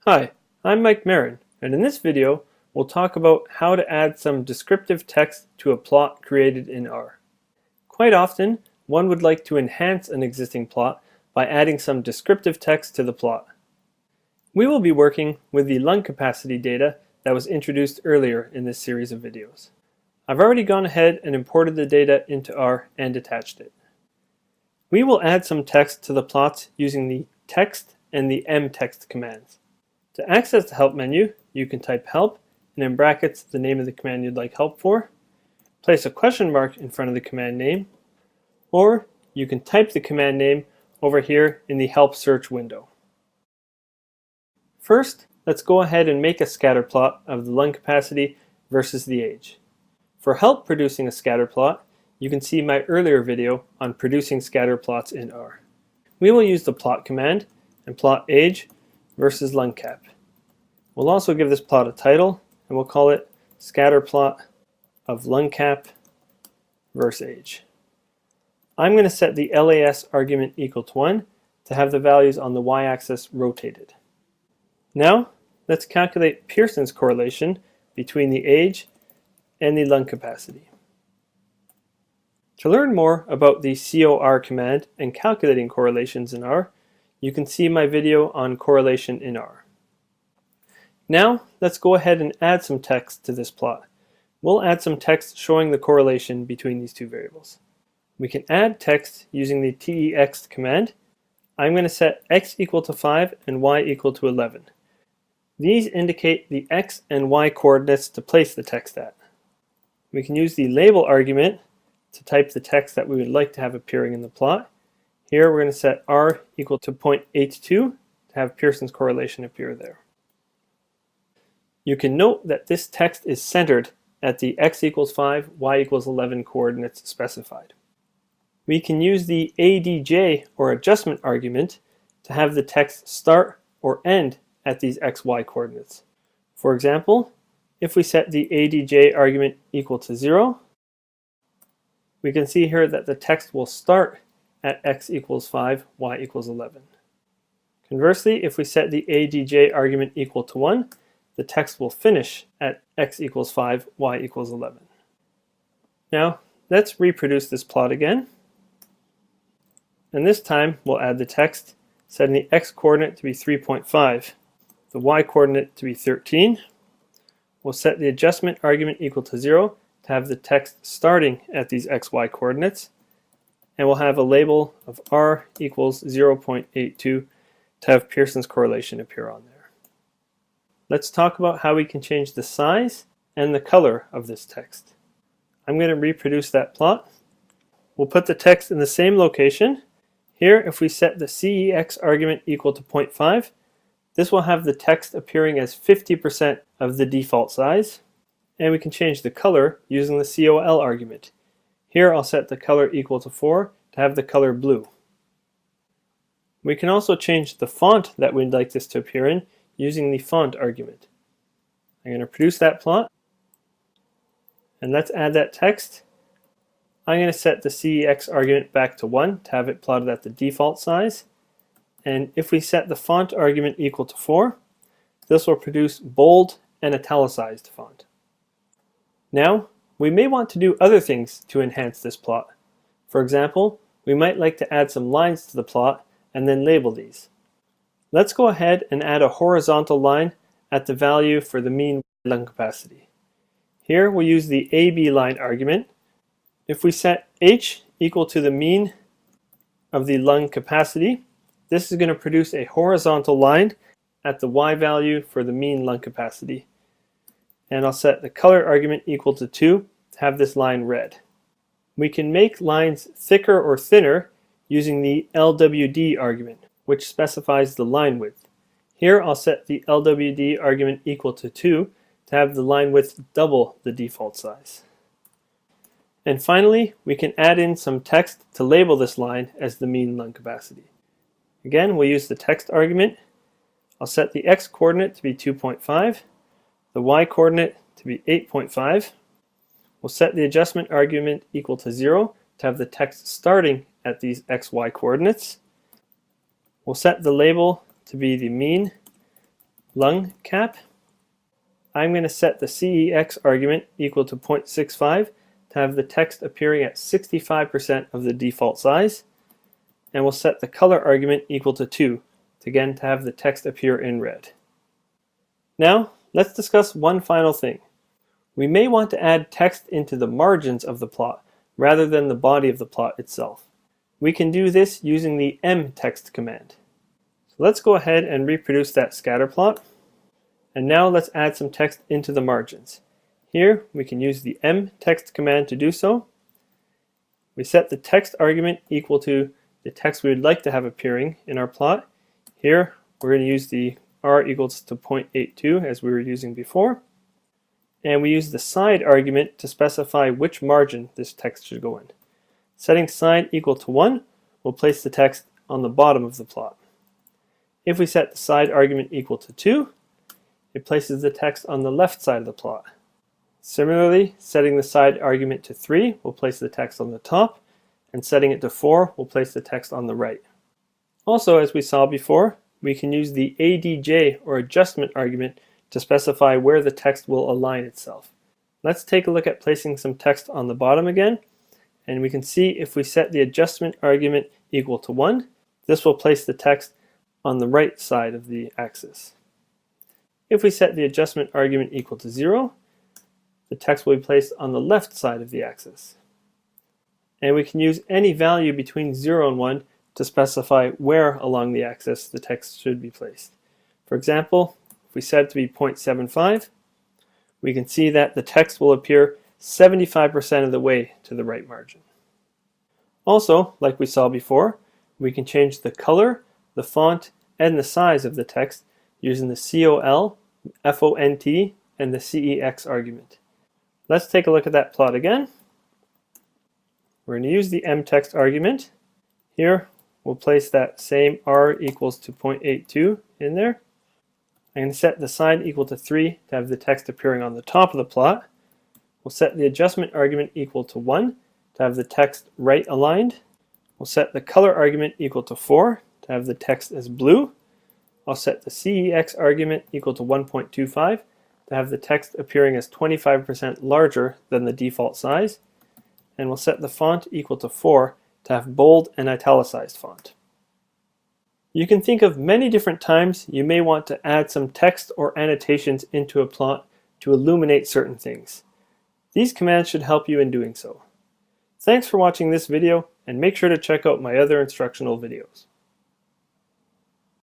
Hi, I'm Mike Marin, and in this video we'll talk about how to add some descriptive text to a plot created in R. Quite often, one would like to enhance an existing plot by adding some descriptive text to the plot. We will be working with the lung capacity data that was introduced earlier in this series of videos. I've already gone ahead and imported the data into R and attached it. We will add some text to the plots using the text and the mtext commands. To access the help menu, you can type help and in brackets the name of the command you'd like help for, place a question mark in front of the command name, or you can type the command name over here in the help search window. First, let's go ahead and make a scatter plot of the lung capacity versus the age. For help producing a scatter plot, you can see my earlier video on producing scatter plots in R. We will use the plot command and plot age versus lung cap. We'll also give this plot a title and we'll call it scatter plot of lung cap versus age. I'm going to set the LAS argument equal to 1 to have the values on the y-axis rotated. Now let's calculate Pearson's correlation between the age and the lung capacity. To learn more about the COR command and calculating correlations in R, you can see my video on correlation in R. Now let's go ahead and add some text to this plot. We'll add some text showing the correlation between these two variables. We can add text using the text command. I'm going to set x equal to 5 and y equal to 11. These indicate the x and y coordinates to place the text at. We can use the label argument to type the text that we would like to have appearing in the plot. Here we're going to set r equal to 0.82 to have Pearson's correlation appear there. You can note that this text is centered at the x equals 5, y equals 11 coordinates specified. We can use the ADJ or adjustment argument to have the text start or end at these xy coordinates. For example, if we set the ADJ argument equal to 0, we can see here that the text will start at x equals 5, y equals 11. Conversely, if we set the ADJ argument equal to 1, the text will finish at x equals 5, y equals 11. Now, let's reproduce this plot again. And this time, we'll add the text, setting the x coordinate to be 3.5, the y coordinate to be 13. We'll set the adjustment argument equal to 0 to have the text starting at these xy coordinates. And we'll have a label of r equals 0.82 to have Pearson's correlation appear on there. Let's talk about how we can change the size and the color of this text. I'm going to reproduce that plot. We'll put the text in the same location. Here, if we set the CEX argument equal to 0.5, this will have the text appearing as 50% of the default size. And we can change the color using the COL argument. Here I'll set the color equal to 4 to have the color blue. We can also change the font that we'd like this to appear in using the font argument. I'm going to produce that plot. And let's add that text. I'm going to set the CEX argument back to 1 to have it plotted at the default size. And if we set the font argument equal to 4, this will produce bold and italicized font. Now, we may want to do other things to enhance this plot. For example, we might like to add some lines to the plot and then label these. Let's go ahead and add a horizontal line at the value for the mean lung capacity. Here we'll use the AB line argument. If we set h equal to the mean of the lung capacity, this is going to produce a horizontal line at the y value for the mean lung capacity. And I'll set the color argument equal to 2 to have this line red. We can make lines thicker or thinner using the LWD argument, which specifies the line width. Here I'll set the LWD argument equal to 2 to have the line width double the default size. And finally, we can add in some text to label this line as the mean lung capacity. Again, we'll use the text argument. I'll set the x coordinate to be 2.5, the y coordinate to be 8.5. We'll set the adjustment argument equal to 0 to have the text starting at these xy coordinates. We'll set the label to be the mean lung cap. I'm going to set the CEX argument equal to 0.65 to have the text appearing at 65% of the default size. And we'll set the color argument equal to 2 to again to have the text appear in red. Now, let's discuss one final thing. We may want to add text into the margins of the plot rather than the body of the plot itself. We can do this using the mtext command. So let's go ahead and reproduce that scatter plot. And now let's add some text into the margins. Here we can use the mtext command to do so. We set the text argument equal to the text we would like to have appearing in our plot. Here we're going to use the r equals to 0.82 as we were using before. And we use the side argument to specify which margin this text should go in. Setting side equal to 1, we'll place the text on the bottom of the plot. If we set the side argument equal to 2, it places the text on the left side of the plot. Similarly, setting the side argument to 3 will place the text on the top, and setting it to 4 will place the text on the right. Also, as we saw before, we can use the ADJ or adjustment argument to specify where the text will align itself. Let's take a look at placing some text on the bottom again, and we can see if we set the adjustment argument equal to 1, this will place the text on the right side of the axis. If we set the adjustment argument equal to 0, the text will be placed on the left side of the axis. And we can use any value between 0 and 1 to specify where along the axis the text should be placed. For example, if we set it to be 0.75, we can see that the text will appear 75% of the way to the right margin. Also, like we saw before, we can change the color, the font, and the size of the text using the COL, FONT, and the CEX argument. Let's take a look at that plot again. We're going to use the mtext argument. Here, we'll place that same r equals to 0.82 in there. I'm going to set the side equal to 3 to have the text appearing on the top of the plot. We'll set the adjustment argument equal to 1 to have the text right aligned. We'll set the color argument equal to 4 to have the text as blue. I'll set the CEX argument equal to 1.25 to have the text appearing as 25% larger than the default size. And we'll set the font equal to 4 to have bold and italicized font. You can think of many different times you may want to add some text or annotations into a plot to illuminate certain things. These commands should help you in doing so. Thanks for watching this video, and make sure to check out my other instructional videos.